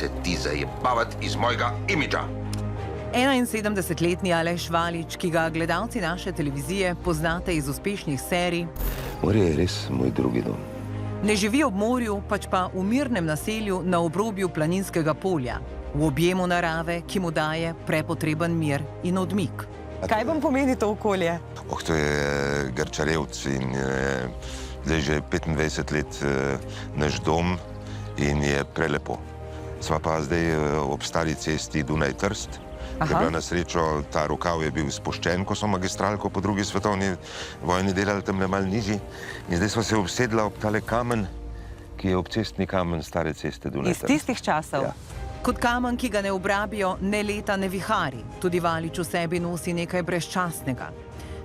se ti zajebavati iz mojega imidža. 71-letni Aleš Valič, ki ga gledalci naše televizije poznate iz uspešnih serij, Morje je res moj drugi dom. ne živi ob morju, pač pa v mirnem naselju na obrobju planinskega polja, v objemu narave, ki mu daje prepotreben mir in odmik. Kaj vam pomeni to okolje? To je Grčarevc in zdaj že 25 let naš dom in je prelepo. Sva pa zdaj ob stari cesti Dunaj-Trst, ki je bila na srečo, ta rokav je bil spuščen, ko so magistralko po drugi svetovni vojni delali tamle malo nižji. In zdaj sva se obsedla ob tale kamen, ki je obcestni kamen stare ceste Dunaj-Trst. Iz tistih časov? Ja. Kot kamen, ki ga ne obrabijo ne leta, ne vihari, tudi Valič v sebi nosi nekaj brezčasnega.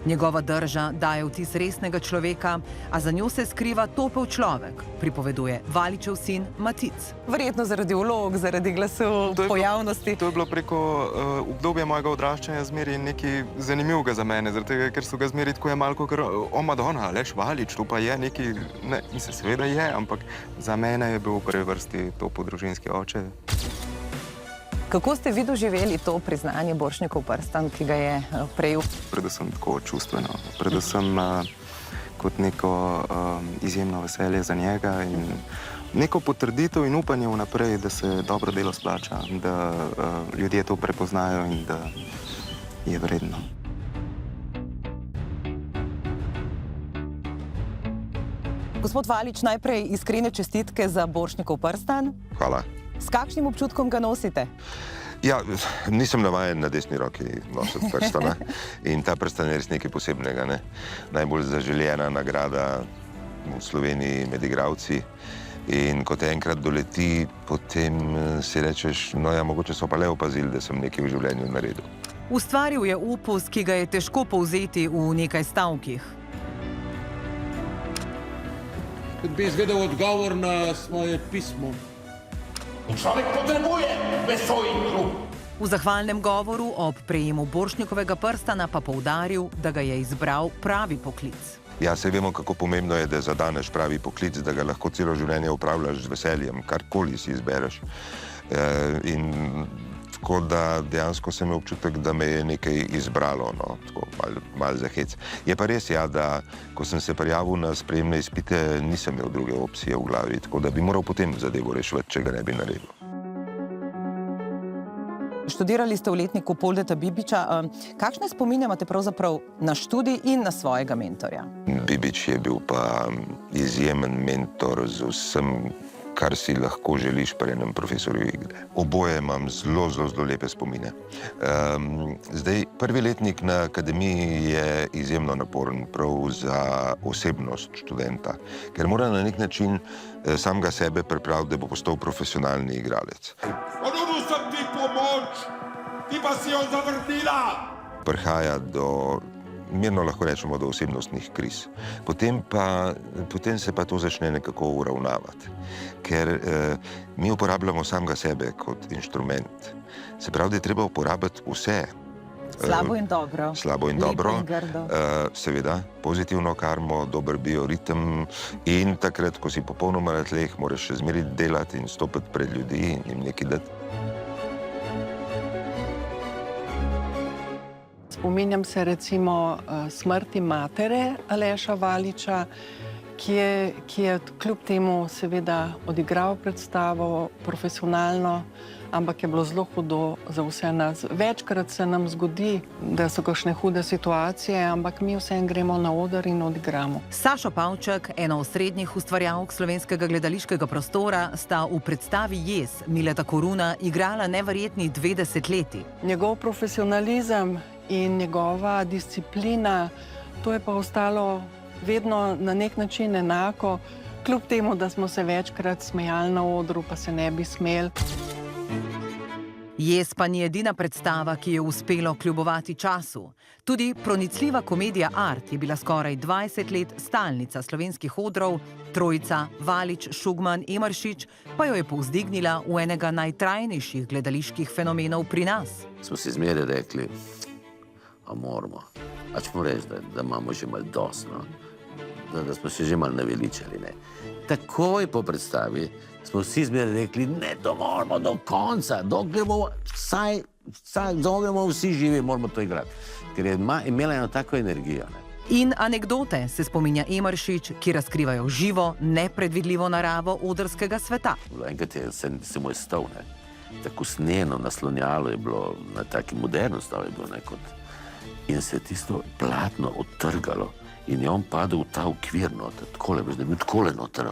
Njegova drža daje vtis resnega človeka, a za njo se skriva topel človek, pripoveduje Valičev sin Matic. Verjetno zaradi vlog, zaradi glasu, pojavnosti. To je bilo preko obdobja mojega odraščanja zmeri nekaj zanimivega za mene, zaradi tega, ker so ga zmeri tako jemalko, ker o Madonna, Aleš Valič, to pa je nekaj, ne, mislim, seveda je, ampak za mene je bil v prvi vrsti to podružinski oče. Kako ste vi doživeli to priznanje Borštnikov prstan, ki ga je prejel? Predvsem tako čustveno, predvsem kot neko izjemno veselje za njega in neko potrditev in upanje vnaprej, da se dobro delo splača, da ljudje to prepoznajo in da je vredno. Gospod Valič, najprej iskrene čestitke za Borštnikov prstan. Hvala. S kakšnim občutkom ga nosite? Ja, nisem navajen na desni roki nositi prstana in ta prstan je res nekaj posebnega, ne? Najbolj zaželjena nagrada v Sloveniji med igralci in ko te enkrat doleti, potem si rečeš, no ja, mogoče so pa le opazili, da sem nekaj v življenju naredil. Ustvaril je opus, ki ga je težko povzeti v nekaj stavkih. Kot bi izvedel odgovor na svoje pismo. Človek potrebuje vesoljku. V zahvalnem govoru ob prejemu Borštnikovega prstana pa poudaril, da ga je izbral pravi poklic. Ja, saj vemo, kako pomembno je, da zadaneš pravi poklic, da ga lahko celo življenje upravljaš z veseljem, karkoli si izbereš. In tako da dejansko sem imel občutek, da me je nekaj izbralo, no, tako malo za hec. Je pa res, ja, da ko sem se prijavil na sprejemne izpite, nisem imel druge opcije v glavi, tako da bi moral potem zadevo reševati, če ga ne bi naredil. Študirali ste v letniku Poldeta Bibiča. Kakšne spomine imate pravzaprav na študij in na svojega mentorja? Bibič je bil pa izjemen mentor z vsem, kar si lahko želiš pri enem profesorju igre. Oboje imam zelo lepe spomine. Zdaj, prvi letnik na akademiji je izjemno naporen prav za osebnost študenta, ker mora na nek način samega sebe pripraviti, da bo postal profesionalni igralec. Ponudil sem ti pomoč, ti pa si jo zavrnila. Prihaja do, mirno lahko rečemo, do osebnostnih kriz. Potem se pa to začne nekako uravnavati, ker mi uporabljamo samega sebe kot inštrument. Se pravi, da je treba uporabiti vse. Slabo in dobro. Slabo in dobro. Lepo in grdo. Seveda, pozitivno karmo, dober bioritem in takrat, ko si popolnoma na tleh, moraš še zmeraj delati in stopiti pred ljudi in jim nekaj dati. Spominjam se recimo smrti matere Aleša Valiča, ki je kljub temu seveda odigral predstavo profesionalno, ampak je bilo zelo hudo za vse nas. Večkrat se nam zgodi, da so kakšne hude situacije, ampak mi vseeno gremo na oder in odigramo. Sašo Pavček, ena osrednjih ustvarjalk slovenskega gledališkega prostora, sta v predstavi Jez Mileta Koruna igrala neverjetnih 20 leti. Njegov profesionalizem in njegova disciplina, to je pa ostalo vedno na nek način enako, kljub temu, da smo se večkrat smejali na odru, pa se ne bi smeli. Jez pa ni edina predstava, ki je uspelo kljubovati času. Tudi pronicljiva komedija Art je bila skoraj 20 let stalnica slovenskih odrov, trojica Valič, Šugman, Emeršič pa jo je povzdignila v enega najtrajnejših gledaliških fenomenov pri nas. Smo si zmeraj rekli, a moramo. A ćemo reći da imamo že malo dosti, no? Da smo se že malo naveličali, ne? takoj po predstavi smo vsi zmeraj rekli, ne, to moramo do konca, dokler bomo vsi živi, moramo to igrati. Ker je imela eno tako energijo. Ne. In anekdote se spominja Emaršič, ki razkrivajo živo, nepredvidljivo naravo odrskega sveta. Enkrat se mu je stol, ne. Tako sneno naslonjalo je bilo, na taki moderno stav je bilo nekot. In se je tisto platno odtrgalo in je on padel v ta okvir noter, takole, da je bil takole noter,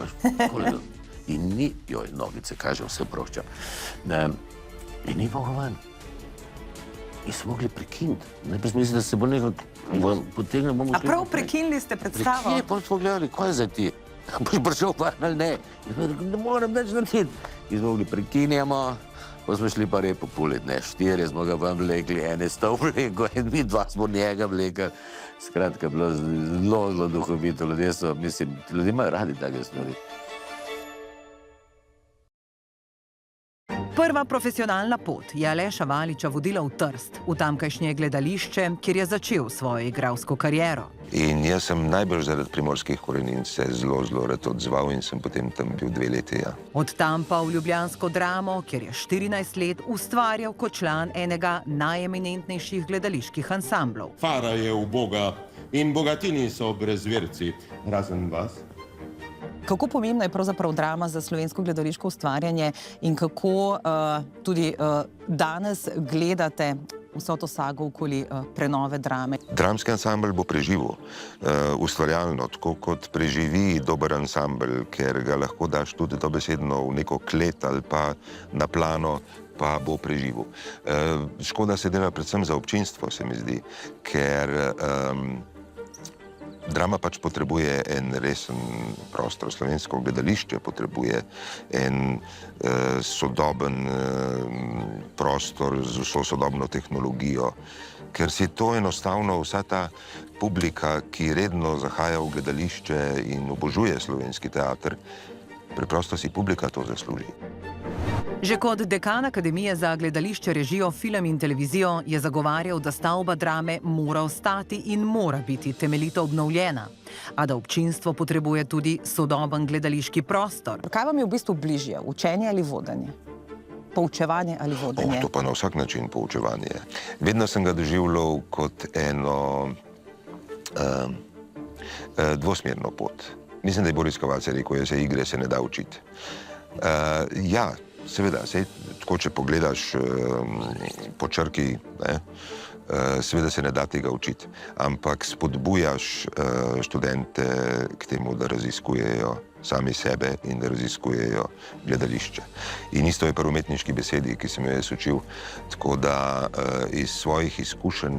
in ni, joj, nogice, kaže, vse prošča. In ni mogel ven. In so mogli prekiniti. Najprej smo mislili, da se bo nekaj potegnil, bomo šli. A prav prekinili ste predstavo? Prekinili, pa smo gledali, kaj je zdaj ti? Boš prišel pa ali ne? In smo rekli, ne moram več narediti. In smo mogli prekinjamo, pa smo šli pa repo pulit, ne, 4 smo ga vam vlekli, ene sta vleko in mi 2 smo njega vlekli. Skratka, bilo zelo duhovito, ljudje so, mislim, ljudje imajo radi take stvari. Prva profesionalna pot je Aleša Valiča vodila v Trst, v tamkajšnje gledališče, kjer je začel svojo igralsko kariero. In jaz sem najbolj zaradi primorskih korenin se zelo rad odzval in sem potem tam bil 2 leti, ja. Od tam pa v ljubljansko Dramo, kjer je 14 let ustvarjal kot član enega najeminentnejših gledaliških ansamblov. Fara je uboga in bogatini so brezverci, razen vas. Kako pomembna je pravzaprav Drama za slovensko gledališko ustvarjanje in kako tudi danes gledate vso to sago okoli prenove Drame? Dramski ansambl bo preživel ustvarjalno, tako kot preživi dober ansambl, ker ga lahko daš tudi dobesedno v neko klet ali pa na plano, pa bo preživel. Škoda se dela predvsem za občinstvo, se mi zdi, ker Drama pač potrebuje en resen prostor, slovensko gledališče potrebuje en sodoben prostor z vso sodobno tehnologijo, ker si to enostavno vsa ta publika, ki redno zahaja v gledališče in obožuje slovenski teater, preprosto si publika to zasluži. Že kot dekan Akademije za gledališče, režijo, film in televizijo je zagovarjal, da stavba Drame mora ostati in mora biti temeljito obnovljena, a da občinstvo potrebuje tudi sodoben gledališki prostor. Kaj vam je v bistvu bližje, učenje ali vodenje? Poučevanje ali vodenje? To pa na vsak način poučevanje. Vedno sem ga doživljal kot eno dvosmerno pot. Mislim, da je Boris Kovac rekel, da se igre se ne da učiti. Ja, seveda, tako če pogledaš po črki, seveda se ne da tega učiti, ampak spodbujaš študente k temu, da raziskujejo sami sebe in da raziskujejo gledališče. In isto je pri umetniški besedi, ki sem jo jaz učil, tako da iz svojih izkušenj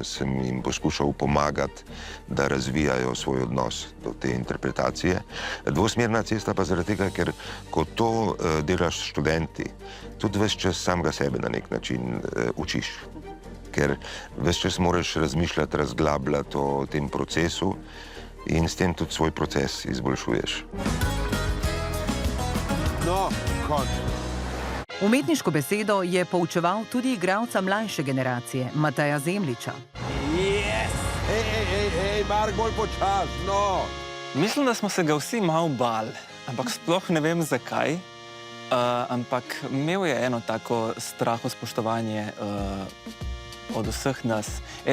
sem jim poskušal pomagati, da razvijajo svoj odnos do te interpretacije. Dvosmerna cesta pa zaradi tega, ker ko to delaš s študenti, tudi ves čas samega sebe na nek način učiš. Ker ves čas moraš razmišljati, razglabljati o tem procesu in s tem tudi svoj proces izboljšuješ. No, končno. Umetniško besedo je poučeval tudi igralca mlajše generacije, Mateja Zemljiča. Ej, Mark, bolj počas, no! Mislim, da smo se ga vsi malo bali, ampak sploh ne vem zakaj. Ampak imel je eno tako straho spoštovanje od vseh nas.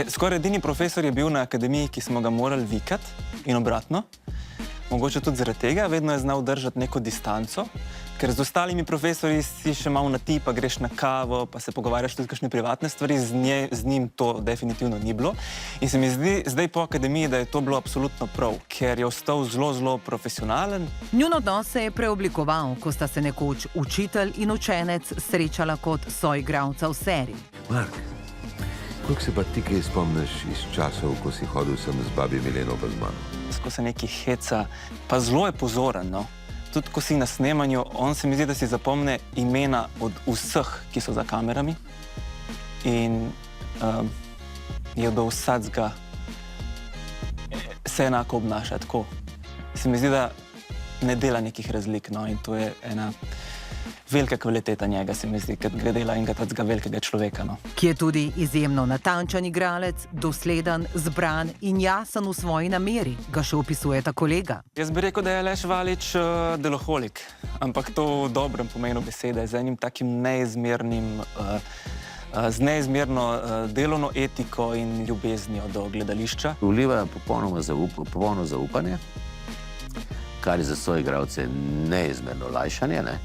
Skoraj edini profesor je bil na akademiji, ki smo ga morali vikati in obratno. Mogoče tudi zaradi tega, vedno je znal držati neko distanco, ker z ostalimi profesorji si še malo na ti, pa greš na kavo, pa se pogovarjaš tudi kakšne privatne stvari, z njim to definitivno ni bilo. In se mi zdi zdaj po akademiji, da je to bilo absolutno prav, ker je ostal zelo profesionalen. Njun odnos se je preoblikoval, ko sta se nekoč učitelj in učenec srečala kot soigralca v seriji. Mark, koliko se pa ti kaj spomniš iz časov, ko si hodil sem z babi Mileno pa z mano? Ko se neki heca, pa zelo je pozoren, no. Tudi ko si na snemanju, on se mi zdi, da si zapomne imena od vseh, ki so za kamerami. In je do vsadzga se enako obnaša, tako. Se mi zdi, da ne dela nekih razlik, no. In to je ena velika kvaliteta njega, se mi zdi, ker gre dela enega takega velikega človeka. No. Ki je tudi izjemno natančen igralec, dosleden, zbran in jasen v svoji nameri, ga še opisujeta kolega. Jaz bi rekel, da je Aleš Valič deloholik, ampak to v dobrem pomenu besede, z enim takim neizmernim, z neizmerno delovno etiko in ljubeznijo do gledališča. Vliva popolno zaupanje, kar je za soigralce neizmerno olajšanje, ne?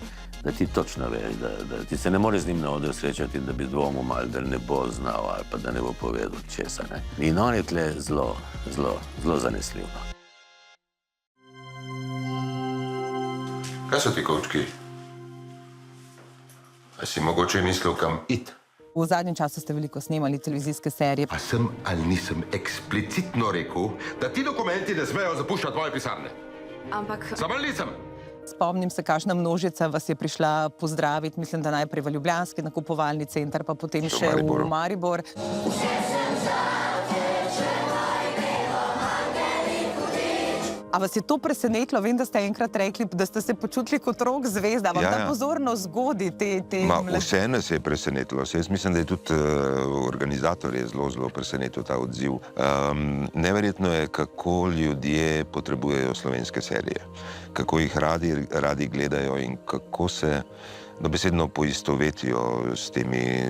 Da ti točno veš, da ti se ne more z njim na odru srečati in da bi dvomil malo, da ne bo znal ali pa da ne bo povedal česa. Ne? In on je tle zelo zanesljiv. Kaj so ti kovčki? A si mogoče mislil, kam iti? V zadnjem času ste veliko snemali televizijske serije. A sem ali nisem eksplicitno rekel, da ti dokumenti ne smejo zapuščati tvoje pisarne? Ampak... Sam ali nisem? Spomnim se, kakšna množica vas je prišla pozdraviti, mislim, da najprej v Ljubljanski nakupovalni center, pa potem še v Maribor. A vas je to presenetilo? Vem, da ste enkrat rekli, da ste se počutili kot rock zvezda. Vam ta pozornost zgodi te mlade? Vse nas je presenetilo. Jaz mislim, da je tudi organizator je zelo presenetil ta odziv. Neverjetno je, kako ljudje potrebujejo slovenske serije. Kako jih radi gledajo in kako se dobesedno poistovetijo s temi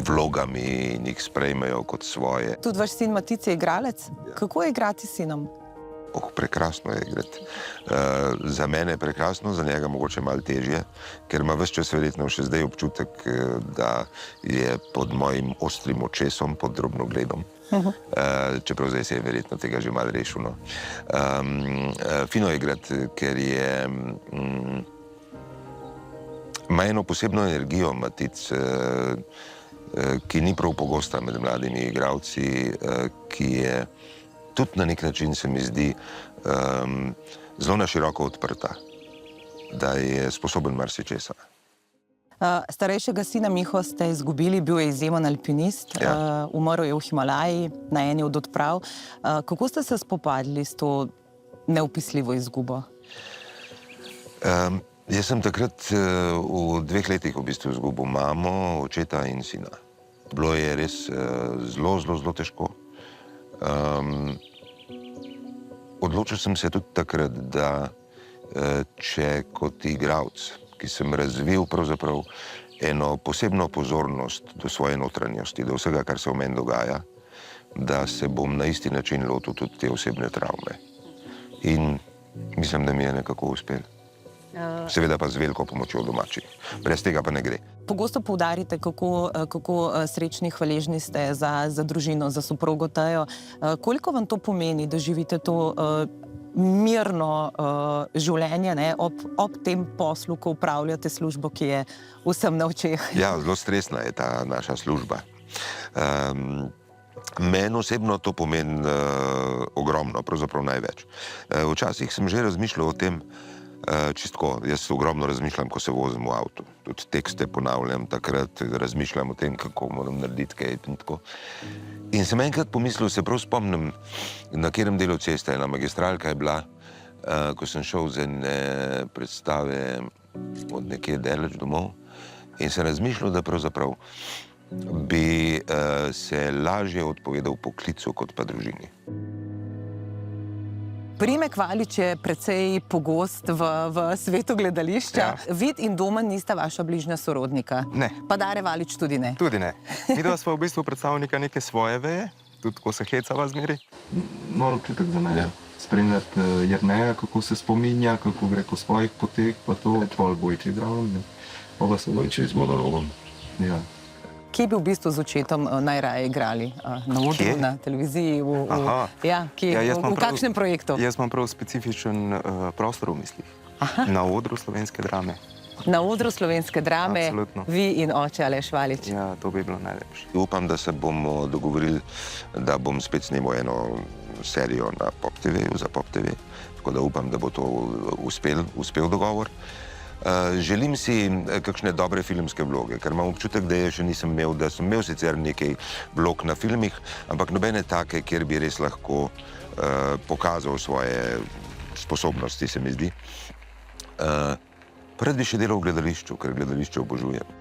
vlogami in jih sprejmejo kot svoje. Tudi vaš sin Matic je igralec. Kako je igrati s sinom? Prekrasno je igrati. Za mene je prekrasno, za njega mogoče malo težje, ker ima ves čas verjetno še zdaj občutek, da je pod mojim ostrim očesom, pod drobnogledom. Čeprav zdaj se je verjetno tega že malo rešil. No. Fino je igrati, ker je ima eno posebno energijo Matic, ki ni prav pogosta med mladimi igralci, ki je tudi na nek način, se mi zdi, zelo na široko odprta, da je sposoben marsičesa. Starejšega sina Miho ste izgubili, bil je izjemen alpinist, umrl je v Himalaji na eni od odprav. Kako ste se spopadli s to neopisljivo izgubo? Jaz sem takrat v 2 letih v bistvu izgubil mamo, očeta in sina. Bilo je res zelo težko. Odločil sem se tudi takrat, da če kot igralec, ki sem razvil pravzaprav eno posebno pozornost do svoje notranjosti, do vsega, kar se v meni dogaja, da se bom na isti način lotil tudi te osebne travme. In mislim, da mi je nekako uspel. Seveda pa z veliko pomočjo domačih. Brez tega pa ne gre. Pogosto poudarite, kako srečni, hvaležni ste za družino, za soprogo Tejo. Koliko vam to pomeni, da živite to mirno življenje, ne, ob tem poslu, ko upravljate službo, ki je vsem na očeh? Ja, zelo stresna je ta naša služba. Meni osebno to pomeni ogromno, pravzaprav največ. Včasih sem že razmišljal o tem, čistko, jaz ogromno razmišljam, ko se vozim v avtu. Tudi tekste ponavljam takrat, razmišljam o tem, kako moram narediti kaj in tako. In sem enkrat pomislil, se prav spomnim, na katerem delu ceste, ena magistralka je bila, ko sem šel z ene predstave od nekje daleč domov in sem razmišljal, da pravzaprav bi se lažje odpovedal poklicu kot pa družini. Priimek Valič je precej pogost v svetu gledališča. Ja. Vid in Domen nista vaša bližnja sorodnika. Ne. Pa Dare Valič tudi ne. Tudi ne. Midva sva v bistvu predstavnika neke svoje veje, tudi ko se hecava zmeri. Malo občutek za mene spremljati Jerneja, kako se spominja, kako gre po svojih poteh, pa to pol Bojči zraven, pa pa se Bojči z monologom. Ja. Kje bi v bistvu z očetom najraje igrali? Na odru, na televiziji? V kakšnem projektu? Jaz imam prav specifičen prostor v mislih. Na odru slovenske drame. Na odru slovenske drame, Absolutno. Vi in oče Aleš Valič. Ja, to bi bilo najlepše. Upam, da se bomo dogovorili, da bom spet snemal eno serijo na Pop TV-ju, za Pop TV. Tako da upam, da bo to uspel dogovor. Želim si kakšne dobre filmske vloge, ker imam občutek, da je še nisem imel, da sem imel sicer nekaj vlog na filmih, ampak nobene take, kjer bi res lahko pokazal svoje sposobnosti, se mi zdi. Pa rad bi še delal v gledališču, ker gledališče obožujem.